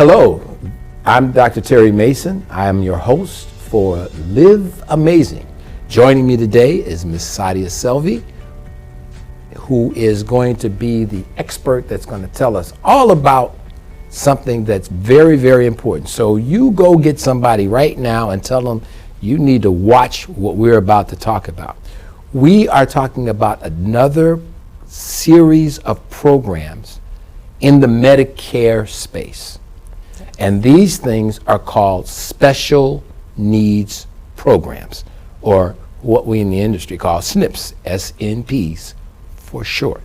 Hello, I'm Dr. Terry Mason. I am your host for Live Amazing. Joining me today is Ms. Sadia Selvey, who is going to be the expert that's going to tell us all about something that's very, very important. So you go get somebody right now and tell them you need to watch what we're about to talk about. We are talking about another series of programs in the Medicare space. And these things are called special needs programs, or what we in the industry call SNPs, SNPs for short.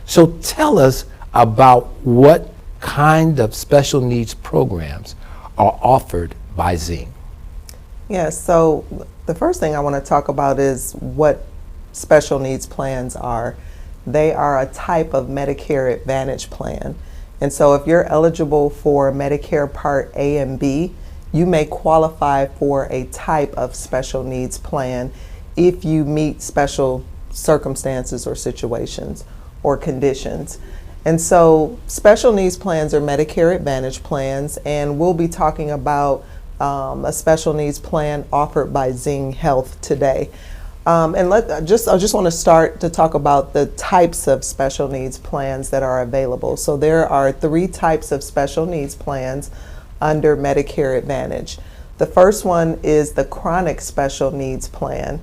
So tell us about what kind of special needs programs are offered by Zing. Yes, so the first thing I want to talk about is what special needs plans are. They are a type of Medicare Advantage plan. And so if you're eligible for Medicare Part A and B, you may qualify for a type of special needs plan if you meet special circumstances or situations or conditions. And so special needs plans are Medicare Advantage plans, and we'll be talking about a special needs plan offered by Zing Health today. I just want to start to talk about the types of special needs plans that are available. So there are 3 types of special needs plans under Medicare Advantage. The first one is the chronic special needs plan.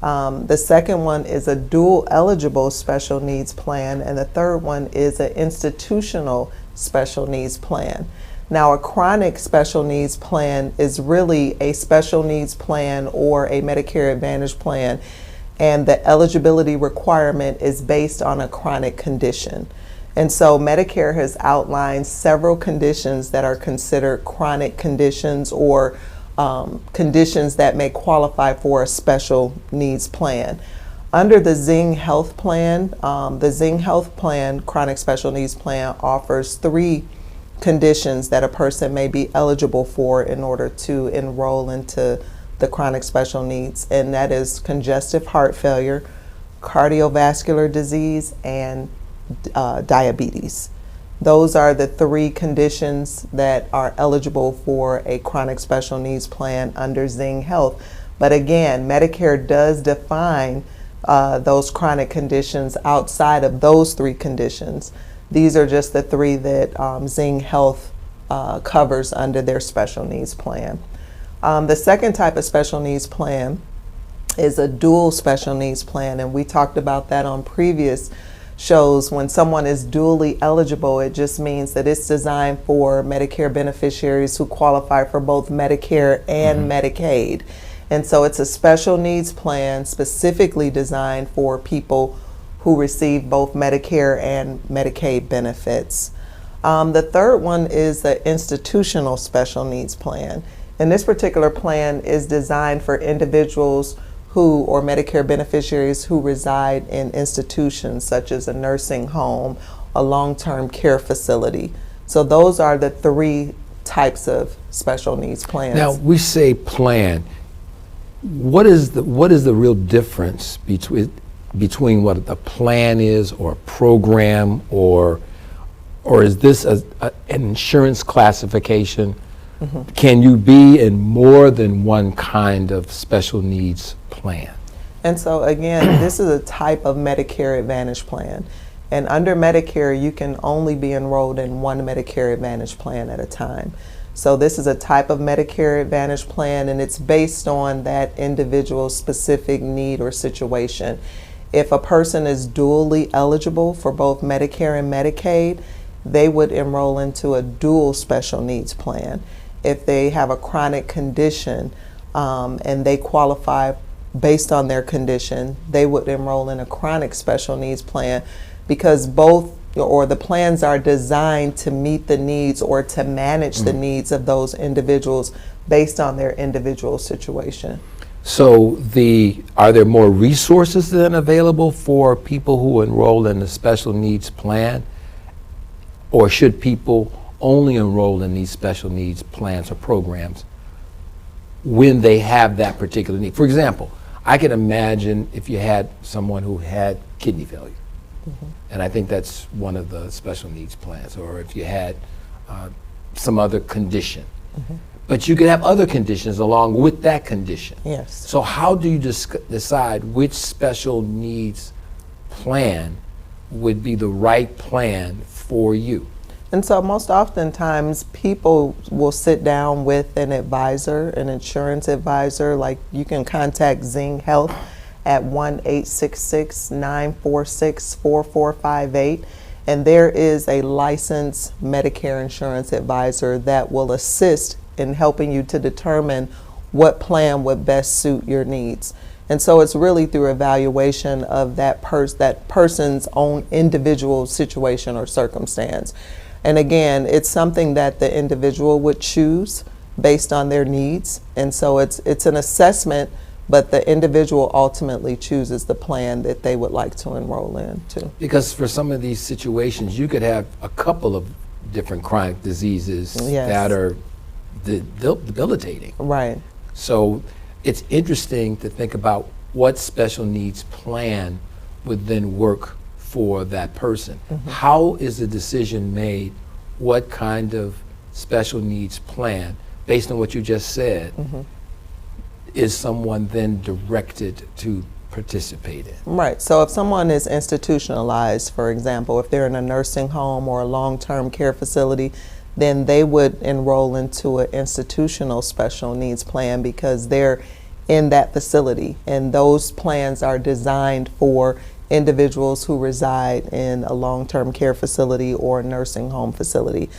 The second one is a dual eligible special needs plan, and the third one is an institutional special needs plan. Now, a chronic special needs plan is really a special needs plan or a Medicare Advantage plan, and the eligibility requirement is based on a chronic condition. And so Medicare has outlined several conditions that are considered chronic conditions or conditions that may qualify for a special needs plan. Under the Zing Health plan, chronic special needs plan, offers 3 conditions that a person may be eligible for in order to enroll into the chronic special needs, and that is congestive heart failure, cardiovascular disease, and diabetes. Those are the 3 conditions that are eligible for a chronic special needs plan under Zing Health. But again, Medicare does define those chronic conditions outside of those 3 conditions. These are just the 3 that Zing Health covers under their special needs plan. The second type of special needs plan is a dual special needs plan, and we talked about that on previous shows. When someone is dually eligible, it just means that it's designed for Medicare beneficiaries who qualify for both Medicare and Medicaid. And so it's a special needs plan specifically designed for people who receive both Medicare and Medicaid benefits. The third one is the institutional special needs plan. And this particular plan is designed for individuals or Medicare beneficiaries who reside in institutions such as a nursing home, a long-term care facility. So those are the 3 types of special needs plans. Now, we say plan. What is the real difference between what a plan is, or a program, or is this an insurance classification? Can you be in more than one kind of special needs plan? And so again, this is a type of Medicare Advantage plan. And under Medicare, you can only be enrolled in one Medicare Advantage plan at a time. So this is a type of Medicare Advantage plan, and it's based on that individual's specific need or situation. If a person is dually eligible for both Medicare and Medicaid, they would enroll into a dual special needs plan. If they have a chronic condition and they qualify based on their condition, they would enroll in a chronic special needs plan, because the plans are designed to meet the needs or to manage the needs of those individuals based on their individual situation. So are there more resources then available for people who enroll in the special needs plan? Or should people only enroll in these special needs plans or programs when they have that particular need? For example, I can imagine if you had someone who had kidney failure, and I think that's one of the special needs plans, or if you had some other condition. But you could have other conditions along with that condition. Yes. So how do you decide which special needs plan would be the right plan for you? And so most oftentimes people will sit down with an advisor, an insurance advisor. Like, you can contact Zing Health at 1-866-946-4458. And there is a licensed Medicare insurance advisor that will assist in helping you to determine what plan would best suit your needs. And so it's really through evaluation of that person's own individual situation or circumstance. And again, it's something that the individual would choose based on their needs. And so it's an assessment, but the individual ultimately chooses the plan that they would like to enroll in too. Because for some of these situations, you could have a couple of different chronic diseases that are debilitating. Right. So it's interesting to think about what special needs plan would then work for that person. How is the decision made? What kind of special needs plan, based on what you just said, is someone then directed to participate in? Right. So if someone is institutionalized, for example, if they're in a nursing home or a long-term care facility, then they would enroll into an institutional special needs plan because they're in that facility. And those plans are designed for individuals who reside in a long-term care facility or nursing home facility.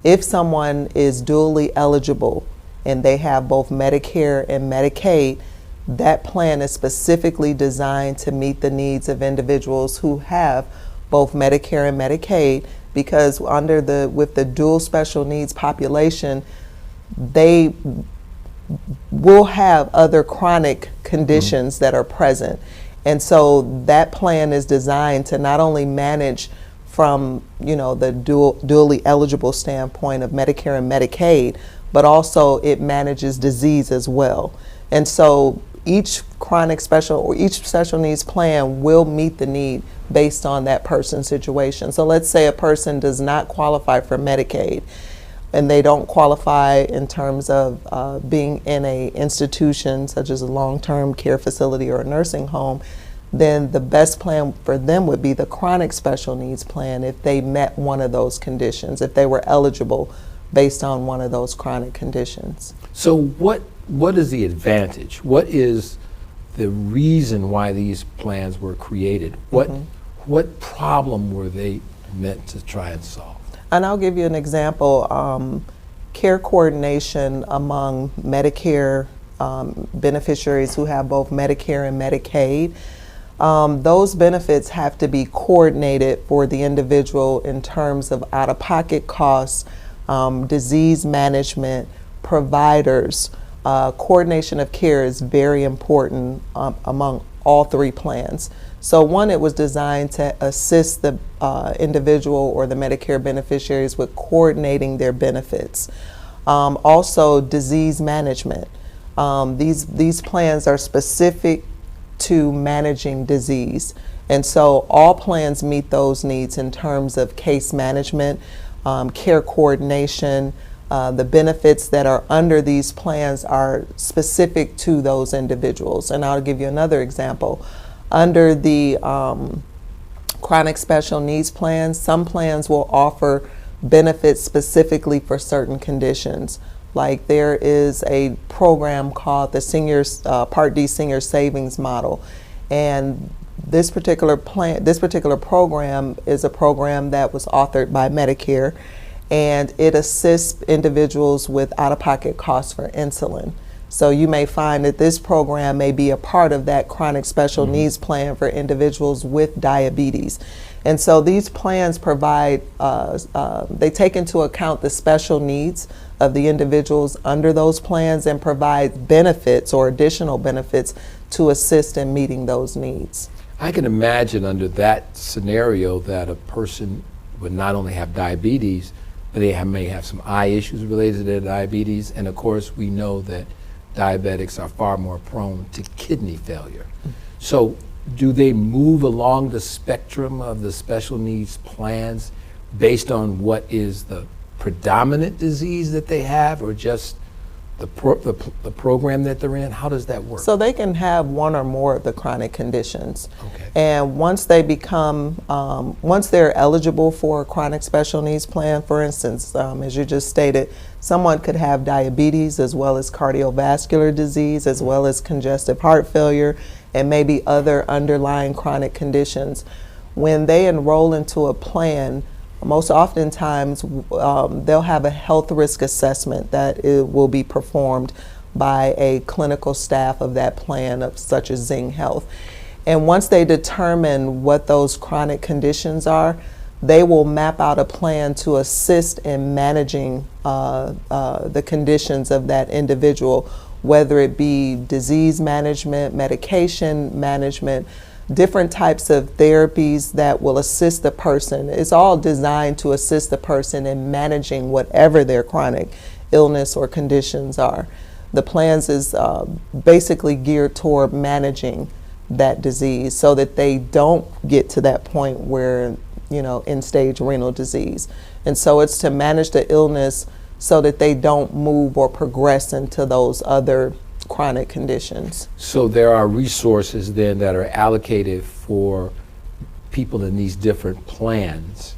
If someone is dually eligible and they have both Medicare and Medicaid, that plan is specifically designed to meet the needs of individuals who have both Medicare and Medicaid, because with the dual special needs population, they will have other chronic conditions that are present. And so that plan is designed to not only manage from, the dually eligible standpoint of Medicare and Medicaid, but also it manages disease as well. And so each special needs plan will meet the need based on that person's situation. So let's say a person does not qualify for Medicaid, and they don't qualify in terms of being in a institution such as a long-term care facility or a nursing home, then the best plan for them would be the chronic special needs plan if they met one of those conditions, if they were eligible based on one of those chronic conditions. So what is the advantage? What is the reason why these plans were created? What problem were they meant to try and solve? And I'll give you an example. Care coordination among Medicare beneficiaries who have both Medicare and Medicaid. Those benefits have to be coordinated for the individual in terms of out-of-pocket costs, disease management, providers. Coordination of care is very important among all three plans. So one, it was designed to assist the individual or the Medicare beneficiaries with coordinating their benefits. Also, disease management. These plans are specific to managing disease. And so all plans meet those needs in terms of case management, care coordination. The benefits that are under these plans are specific to those individuals. And I'll give you another example. Under the chronic special needs plans, some plans will offer benefits specifically for certain conditions. Like there is a program called the Part D Senior Savings Model. And this particular program is a program that was authored by Medicare, and it assists individuals with out-of-pocket costs for insulin. So you may find that this program may be a part of that chronic special needs plan for individuals with diabetes. And so these plans provide, they take into account the special needs of the individuals under those plans and provide benefits or additional benefits to assist in meeting those needs. I can imagine under that scenario that a person would not only have diabetes, but they may have some eye issues related to their diabetes. And of course, we know that diabetics are far more prone to kidney failure. So do they move along the spectrum of the special needs plans based on what is the predominant disease that they have, or just the program that they're in? How does that work? So they can have one or more of the chronic conditions. Okay. And once they become, once they're eligible for a chronic special needs plan, for instance, as you just stated, someone could have diabetes as well as cardiovascular disease, as well as congestive heart failure, and maybe other underlying chronic conditions. When they enroll into a plan, most oftentimes they'll have a health risk assessment that it will be performed by a clinical staff of that plan, such as Zing Health. And once they determine what those chronic conditions are, they will map out a plan to assist in managing the conditions of that individual, whether it be disease management, medication management, different types of therapies that will assist the person. It's all designed to assist the person in managing whatever their chronic illness or conditions are. The plans is basically geared toward managing that disease so that they don't get to that point where, end-stage renal disease. And so it's to manage the illness so that they don't move or progress into those other chronic conditions. So there are resources then that are allocated for people in these different plans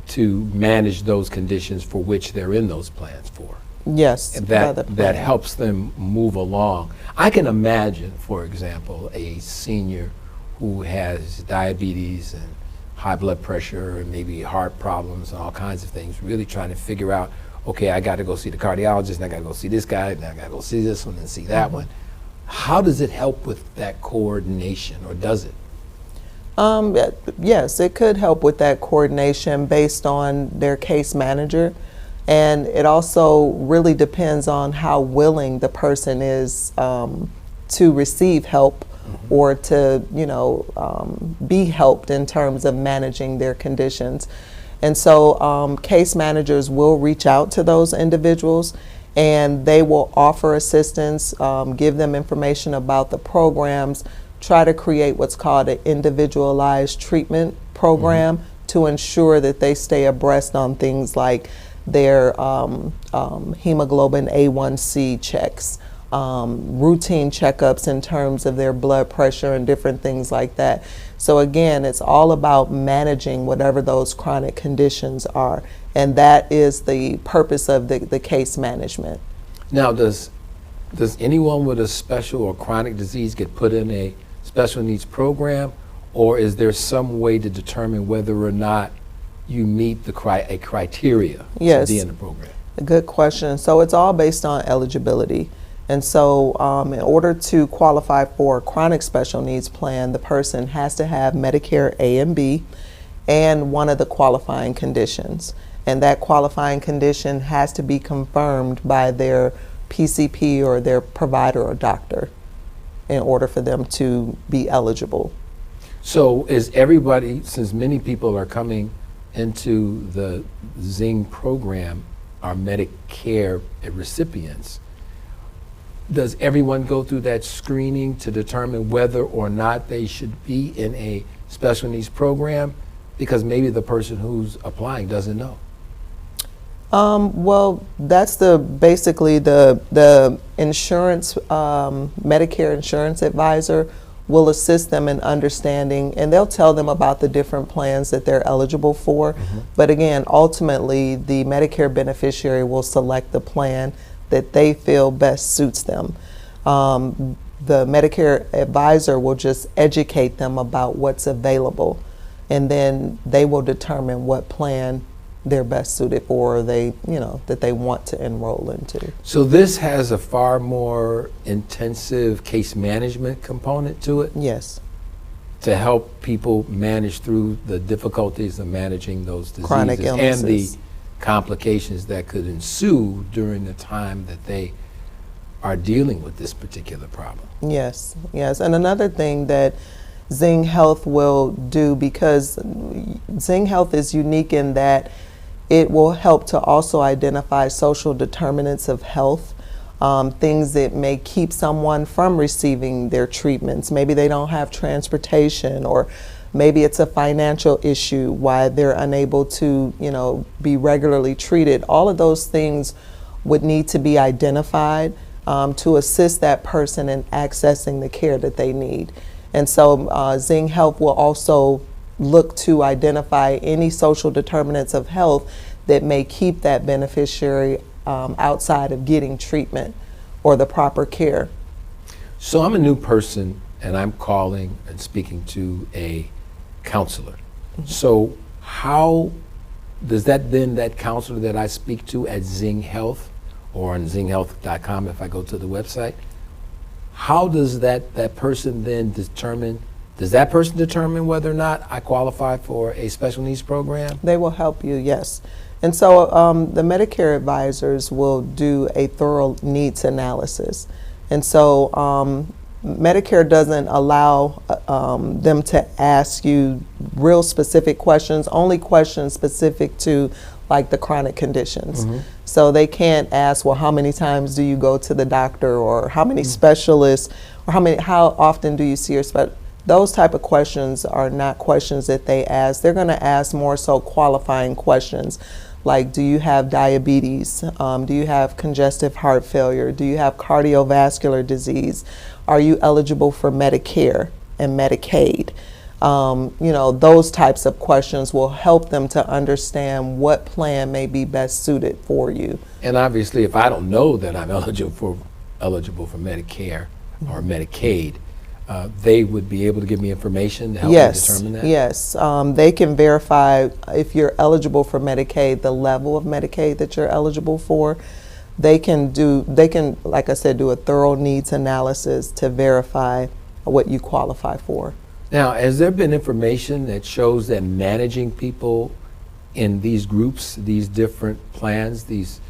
to manage those conditions for which they're in those plans for. Yes. And that helps them move along. I can imagine, for example, a senior who has diabetes and high blood pressure and maybe heart problems and all kinds of things, really trying to figure out, okay, I got to go see the cardiologist, and I got to go see this guy, and I got to go see this one and see that one. How does it help with that coordination, or does it? Yes, it could help with that coordination based on their case manager. And it also really depends on how willing the person is to receive help or to, be helped in terms of managing their conditions. And so case managers will reach out to those individuals, and they will offer assistance, give them information about the programs, try to create what's called an individualized treatment program to ensure that they stay abreast on things like their hemoglobin A1C checks, routine checkups in terms of their blood pressure and different things like that. So again, it's all about managing whatever those chronic conditions are, and that is the purpose of the case management. Now, does anyone with a special or chronic disease get put in a special needs program, or is there some way to determine whether or not you meet the criteria to be in the program? A good question. So it's all based on eligibility. And so in order to qualify for a chronic special needs plan, the person has to have Medicare A and B and one of the qualifying conditions. And that qualifying condition has to be confirmed by their PCP or their provider or doctor in order for them to be eligible. So is everybody, since many people are coming into the Zing program, are Medicare recipients, does everyone go through that screening to determine whether or not they should be in a special needs program? Because maybe the person who's applying doesn't know. Well, that's basically the insurance, Medicare insurance advisor will assist them in understanding, and they'll tell them about the different plans that they're eligible for. But again, ultimately, the Medicare beneficiary will select the plan that they feel best suits them. The Medicare advisor will just educate them about what's available, and then they will determine what plan they're best suited for, or that they want to enroll into. So this has a far more intensive case management component to it? Yes. To help people manage through the difficulties of managing those diseases Chronic illnesses. And the complications that could ensue during the time that they are dealing with this particular problem. Yes, yes. And another thing that Zing Health will do, because Zing Health is unique in that it will help to also identify social determinants of health, things that may keep someone from receiving their treatments. Maybe they don't have transportation, or Maybe it's a financial issue, why they're unable to, be regularly treated. All of those things would need to be identified to assist that person in accessing the care that they need. And so Zing Health will also look to identify any social determinants of health that may keep that beneficiary outside of getting treatment or the proper care. So I'm a new person and I'm calling and speaking to a counselor. Mm-hmm. So how does that counselor that I speak to at Zing Health or on zinghealth.com, if I go to the website, how does that person then determine whether or not I qualify for a special needs program? They will help you, yes. And so the Medicare advisors will do a thorough needs analysis. And so Medicare doesn't allow them to ask you real specific questions, only questions specific to like the chronic conditions. Mm-hmm. So they can't ask, well, how many times do you go to the doctor, or how many specialists, or how often do you see your specialist? Those type of questions are not questions that they ask. They're going to ask more so qualifying questions, like, do you have diabetes? Do you have congestive heart failure? Do you have cardiovascular disease? Are you eligible for Medicare and Medicaid? Those types of questions will help them to understand what plan may be best suited for you. And obviously, if I don't know that I'm eligible for Medicare or Medicaid, they would be able to give me information to help me determine that? Yes, they can verify if you're eligible for Medicaid, the level of Medicaid that you're eligible for. They can, like I said, do a thorough needs analysis to verify what you qualify for. Now, has there been information that shows that managing people in these groups, these different plans, these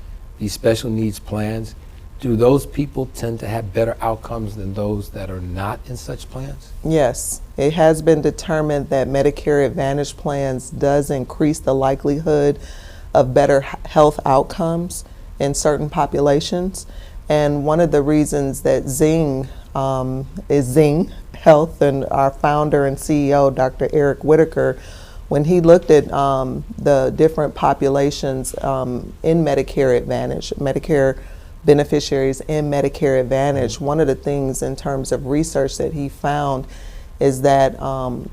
special needs plans, do those people tend to have better outcomes than those that are not in such plans? Yes, it has been determined that Medicare Advantage plans does increase the likelihood of better health outcomes in certain populations. And one of the reasons that Zing is Zing Health, and our founder and CEO, Dr. Eric Whitaker, when he looked at the different populations in Medicare Advantage, Medicare beneficiaries in Medicare Advantage, one of the things in terms of research that he found is that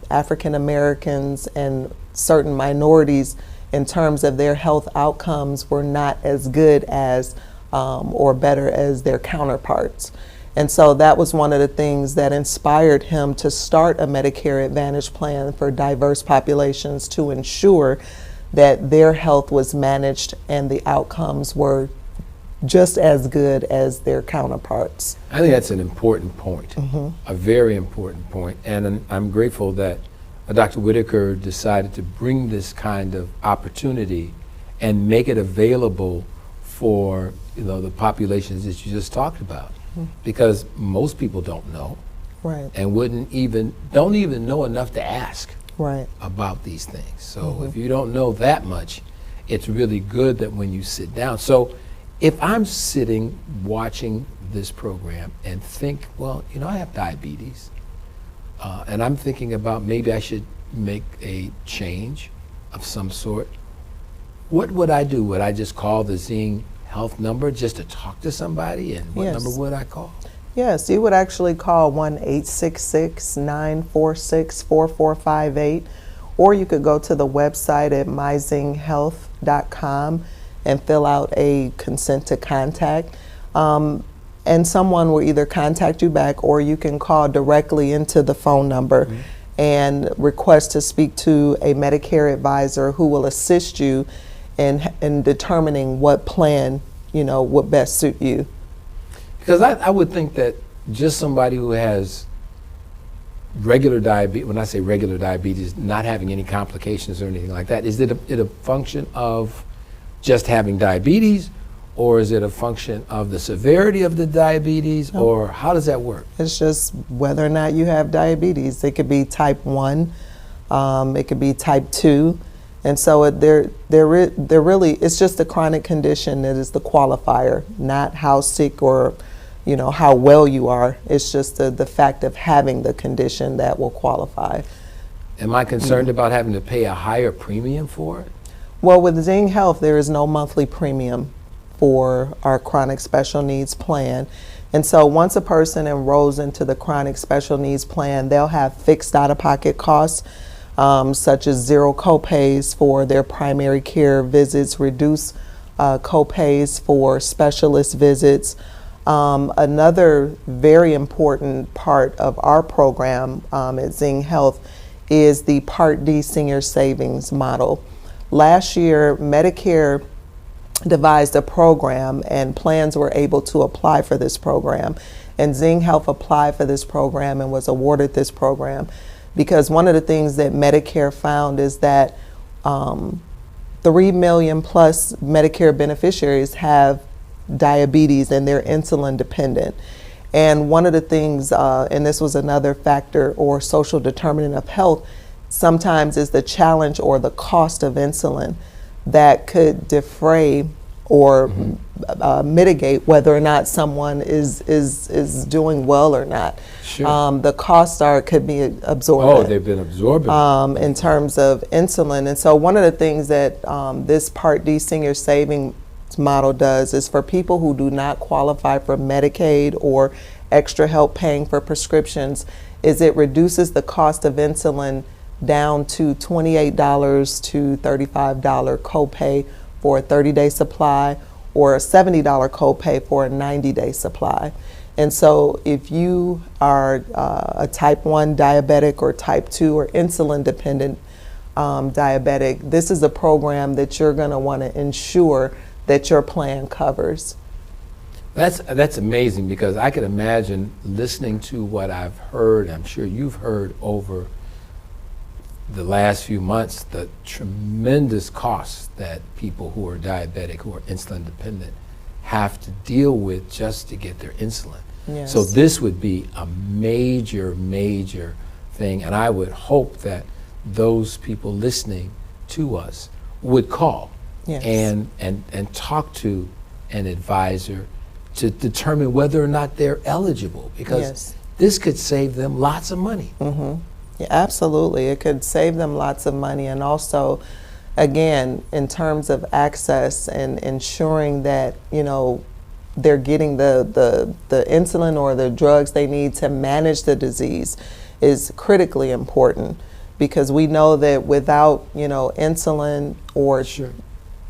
African Americans and certain minorities in terms of their health outcomes were not as good as or better as their counterparts. And so that was one of the things that inspired him to start a Medicare Advantage plan for diverse populations to ensure that their health was managed and the outcomes were just as good as their counterparts. I think that's an important point, a very important point. And I'm grateful that Dr. Whitaker decided to bring this kind of opportunity and make it available for the populations that you just talked about. Because most people don't know, right, and don't even know enough to ask, right, about these things. So if you don't know that much, it's really good that when you sit down. So if I'm sitting watching this program and think, well, I have diabetes, and I'm thinking about maybe I should make a change of some sort, what would I do? Would I just call the Zing Health number just to talk to somebody, and what number would I call? Yes, you would actually call 1-866-946-4458, or you could go to the website at myzinghealth.com and fill out a consent to contact. And someone will either contact you back, or you can call directly into the phone number and request to speak to a Medicare advisor who will assist you in determining what plan would best suit you. Because I would think that just somebody who has regular diabetes, when I say regular diabetes, not having any complications or anything like that, is it a function of just having diabetes, or is it a function of the severity of the diabetes, or how does that work? It's just whether or not you have diabetes. It could be type 1, it could be type 2. And so they're really, it's just a chronic condition that is the qualifier, not how sick or how well you are. It's just the fact of having the condition that will qualify. Am I concerned about having to pay a higher premium for it? Well, with Zing Health, there is no monthly premium for our chronic special needs plan. And so once a person enrolls into the chronic special needs plan, they'll have fixed out-of-pocket costs, such as zero copays for their primary care visits, reduced copays for specialist visits. Another very important part of our program at Zing Health is the Part D senior savings model. Last year, Medicare devised a program and plans were able to apply for this program. And Zing Health applied for this program and was awarded this program because one of the things that Medicare found is that 3 million plus Medicare beneficiaries have diabetes and they're insulin dependent. And one of the things, and this was another factor or social determinant of health, sometimes is the challenge or the cost of insulin that could defray or mitigate whether or not someone is doing well or not. Sure. The costs could be absorbed. Oh, they've been absorbed. In terms of insulin. And so one of the things that this Part D senior savings model does is for people who do not qualify for Medicaid or extra help paying for prescriptions, is it reduces the cost of insulin down to $28 to $35 copay for a 30-day supply or a $70 copay for a 90-day supply. And so if you are a type 1 diabetic or type 2 or insulin dependent diabetic, this is a program that you're going to want to ensure that your plan covers. That's amazing, because I can imagine listening to what I've heard, I'm sure you've heard over the last few months, the tremendous costs that people who are diabetic, who are insulin dependent, have to deal with just to get their insulin. Yes. So this would be a major, major thing, and I would hope that those people listening to us would call Yes. and talk to an advisor to determine whether or not they're eligible, because Yes. this could save them lots of money. Mm-hmm. Yeah, absolutely. It could save them lots of money, and also, again, in terms of access and ensuring that, you know, they're getting the insulin or the drugs they need to manage the disease is critically important, because we know that without, you know, insulin or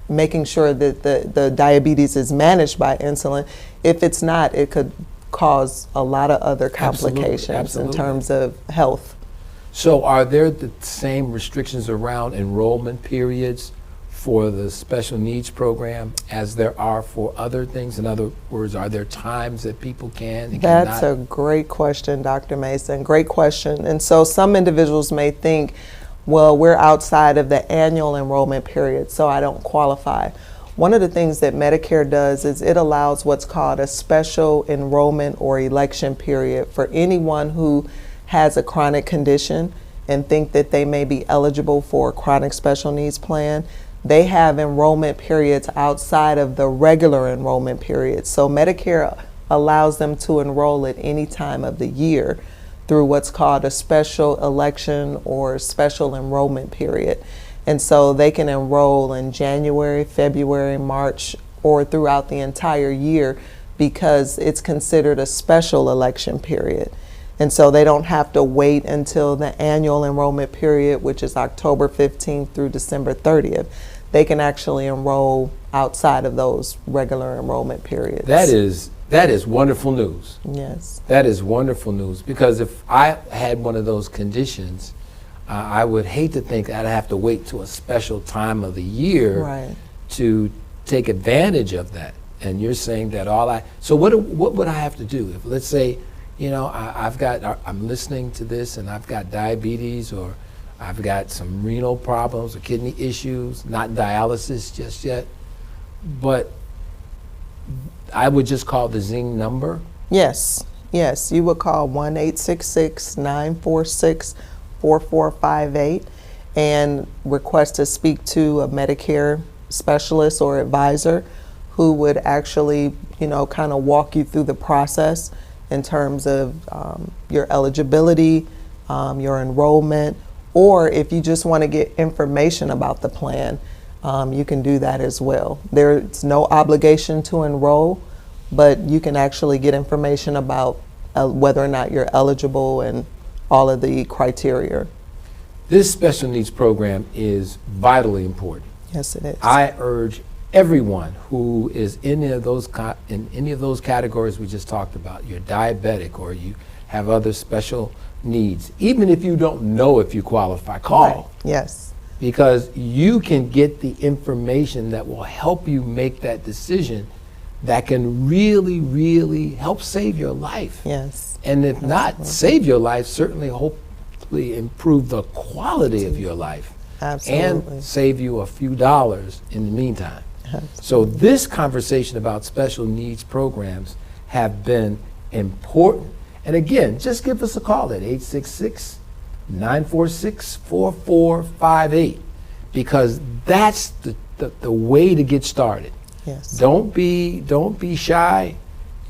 making sure that the diabetes is managed by insulin, if it's not, it could cause a lot of other complications. Absolutely. In terms of health. So are there the same restrictions around enrollment periods for the special needs program as there are for other things? In other words, are there times that people can and That's cannot? a great question, Dr. Mason. Great question. And so some individuals may think, well, we're outside of the annual enrollment period, so I don't qualify. One of the things that Medicare does is it allows what's called a special enrollment or election period for anyone who has a chronic condition and think that they may be eligible for a chronic special needs plan. They have enrollment periods outside of the regular enrollment period. So Medicare allows them to enroll at any time of the year through what's called a special election or special enrollment period. And so they can enroll in January, February, March, or throughout the entire year, because it's considered a special election period. And so they don't have to wait until the annual enrollment period, which is October 15th through December 30th. They can actually enroll outside of those regular enrollment periods. That is wonderful news. Yes. That is wonderful news, because if I had one of those conditions, I would hate to think I'd have to wait to a special time of the year to take advantage of that. And you're saying that so what would I have to do? If, let's say, you know, I'm listening to this and I've got diabetes, or I've got some renal problems or kidney issues, not dialysis just yet, but I would just call the Zing number? Yes, you would call 1-866-946-4458 and request to speak to a Medicare specialist or advisor who would actually, you know, kind of walk you through the process in terms of your eligibility, your enrollment, Or if you just want to get information about the plan, you can do that as well. There's no obligation to enroll, but you can actually get information about whether or not you're eligible and all of the criteria. This special needs program is vitally important. Yes, it is. I urge everyone who is in any of those categories we just talked about, you're diabetic or you have other special needs, even if you don't know if you qualify, call. Right. Yes. Because you can get the information that will help you make that decision that can really, really help save your life. Yes. And if not save your life, certainly hopefully improve the quality of your life. Absolutely. And save you a few dollars in the meantime. So this conversation about special needs programs have been important. And again, just give us a call at 866-946-4458 because that's the way to get started. Yes. Don't be shy.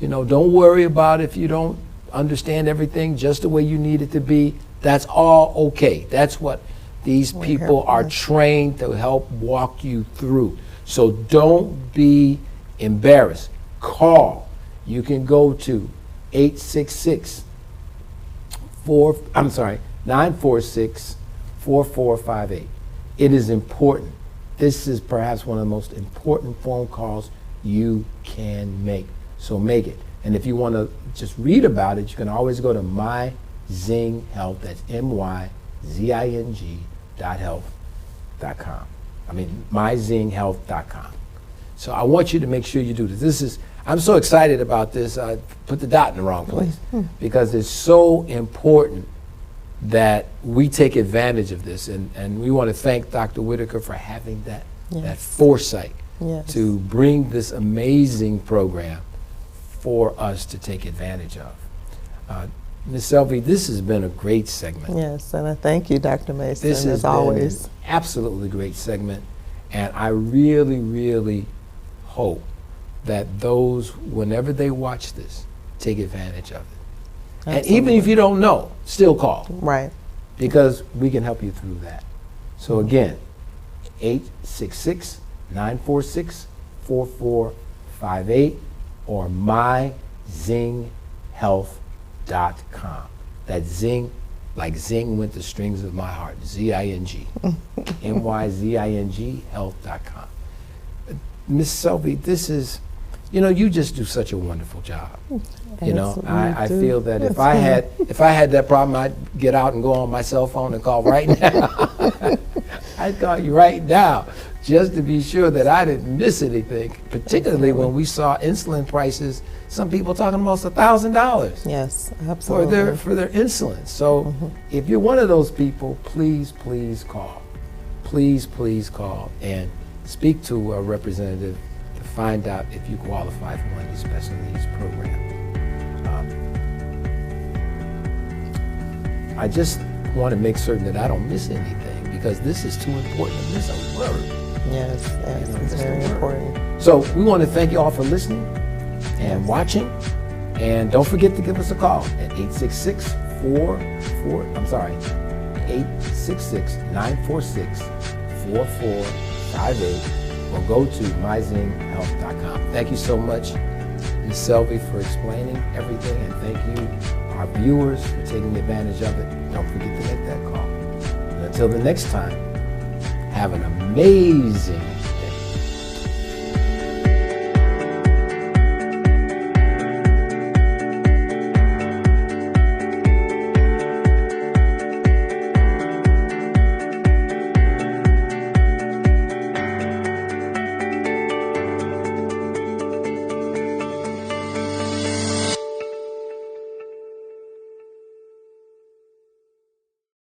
Don't worry about if you don't understand everything just the way you need it to be. That's all okay. That's what these people are trained to help walk you through. So don't be embarrassed. Call. You can go to 946-4458. It is important. This is perhaps one of the most important phone calls you can make. So make it. And if you want to just read about it, you can always go to MyZing Health. That's MyZing.health.com. MyZingHealth.com. So I want you to make sure you do this. I'm so excited about this. I put the dot in the wrong place because it's so important that we take advantage of this. And we want to thank Dr. Whitaker for having that foresight to bring this amazing program for us to take advantage of. Ms. Selvey, this has been a great segment. Yes, and I thank you, Dr. Mason, This has as always. been an absolutely great segment, and I really, really hope that those, whenever they watch this, take advantage of it. Absolutely. And even if you don't know, still call. Right. Because we can help you through that. So again, 866-946-4458 or MyZingHealth.com. That's Zing, like Zing went the strings of my heart, Z-I-N-G. MyZing Health.com. Miss Selvey, this is, you just do such a wonderful job. I feel that if I had that problem, I'd get out and go on my cell phone and call right now. I'd call you right now just to be sure that I didn't miss anything, particularly when we saw insulin prices, some people talking almost $1,000. Yes, absolutely. For their insulin. So if you're one of those people, please call. Please call and speak to a representative to find out if you qualify for one of these special needs programs. I just want to make certain that I don't miss anything because this is too important to miss a word. Yes, it's very important. So we want to thank you all for listening and watching. And don't forget to give us a call at 866-946-4458 or go to MyZingHealth.com. Thank you so much, Ms. Selvey, for explaining everything, and thank you, our viewers, for taking advantage of it. Don't forget to make that call. And until the next time, have an amazing